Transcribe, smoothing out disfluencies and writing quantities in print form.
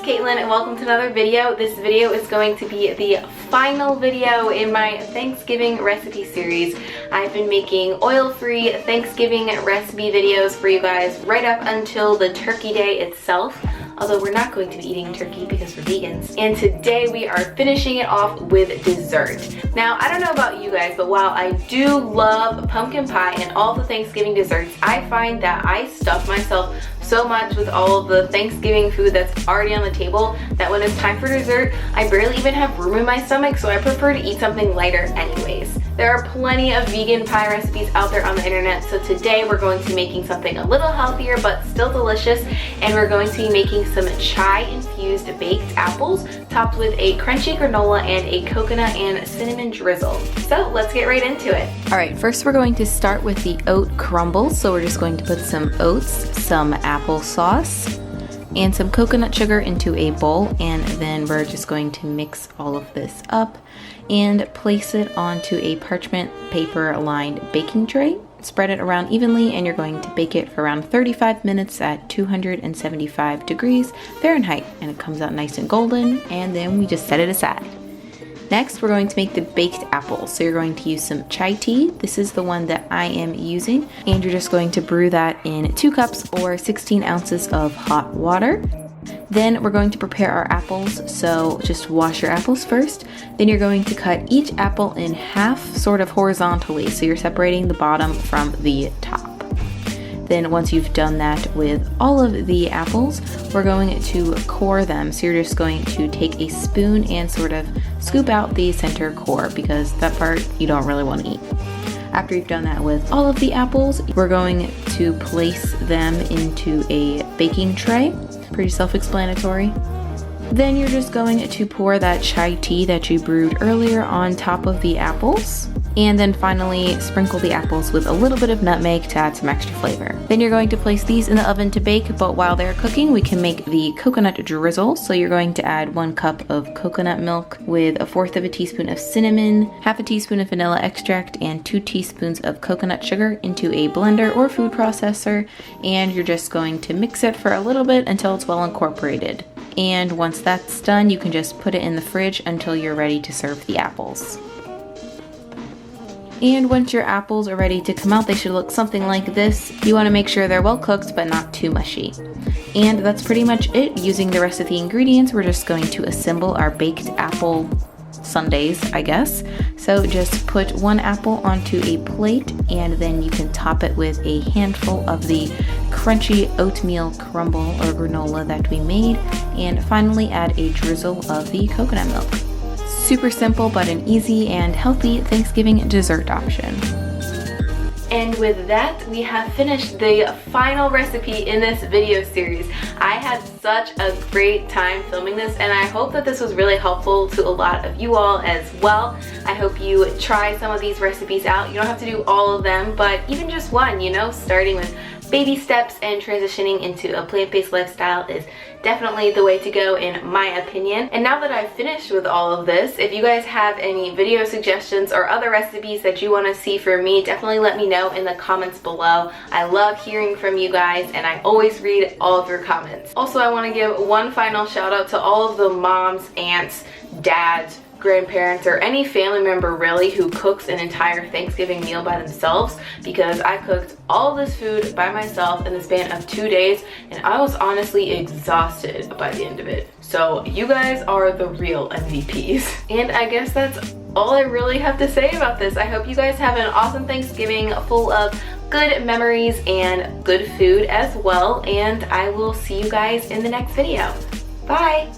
Caitlin and welcome to another video. This video is going to be the final video in my Thanksgiving recipe series. I've been making oil-free Thanksgiving recipe videos for you guys right up until the turkey day itself. Although we're not going to be eating turkey because we're vegans. And today we are finishing it off with dessert. Now, I don't know about you guys, but while I do love pumpkin pie and all the Thanksgiving desserts, I find that I stuff myself so much with all of the Thanksgiving food that's already on the table that when it's time for dessert, I barely even have room in my stomach, so I prefer to eat something lighter anyways. There are plenty of vegan pie recipes out there on the internet, so today we're going to be making something a little healthier but still delicious, and we're going to be making some chai-infused baked apples topped with a crunchy granola and a coconut and cinnamon drizzle. So let's get right into it. Alright, first we're going to start with the oat crumble, so we're just going to put some oats, some applesauce, and some coconut sugar into a bowl, and then we're just going to mix all of this up and place it onto a parchment paper lined baking tray. Spread it around evenly, and you're going to bake it for around 35 minutes at 275 degrees Fahrenheit, and it comes out nice and golden, and then we just set it aside. Next, we're going to make the baked apples. So you're going to use some chai tea. This is the one that I am using, and you're just going to brew that in 2 cups or 16 ounces of hot water. Then we're going to prepare our apples, so just wash your apples first. Then you're going to cut each apple in half, sort of horizontally, so you're separating the bottom from the top. Then once you've done that with all of the apples, we're going to core them. So you're just going to take a spoon and sort of scoop out the center core, because that part you don't really want to eat. After you've done that with all of the apples, we're going to place them into a baking tray. Pretty self-explanatory. Then you're just going to pour that chai tea that you brewed earlier on top of the apples. And then finally sprinkle the apples with a little bit of nutmeg to add some extra flavor. Then you're going to place these in the oven to bake, but while they're cooking, we can make the coconut drizzle. So you're going to add 1 cup of coconut milk with 1/4 teaspoon of cinnamon, 1/2 teaspoon of vanilla extract, and 2 teaspoons of coconut sugar into a blender or food processor. And you're just going to mix it for a little bit until it's well incorporated. And once that's done, you can just put it in the fridge until you're ready to serve the apples. And once your apples are ready to come out, they should look something like this. You want to make sure they're well cooked but not too mushy. And that's pretty much it. Using the rest of the ingredients, we're just going to assemble our baked apple sundaes, I guess. So just put 1 apple onto a plate, and then you can top it with a handful of the crunchy oatmeal crumble or granola that we made, and finally add a drizzle of the coconut milk. Super simple, but an easy and healthy Thanksgiving dessert option. And with that, we have finished the final recipe in this video series. I had such a great time filming this, and I hope that this was really helpful to a lot of you all as well. I hope you try some of these recipes out. You don't have to do all of them, but even just one, you know, starting with baby steps and transitioning into a plant-based lifestyle is definitely the way to go in my opinion. And now that I've finished with all of this, if you guys have any video suggestions or other recipes that you want to see from me, definitely let me know in the comments below. I love hearing from you guys, and I always read all of your comments. Also, I want to give one final shout out to all of the moms, aunts, dads, grandparents, or any family member really who cooks an entire Thanksgiving meal by themselves, because I cooked all this food by myself in the span of 2 days, and I was honestly exhausted by the end of it. So you guys are the real MVPs. And I guess that's all I really have to say about this. I hope you guys have an awesome Thanksgiving full of good memories and good food as well, and I will see you guys in the next video. Bye!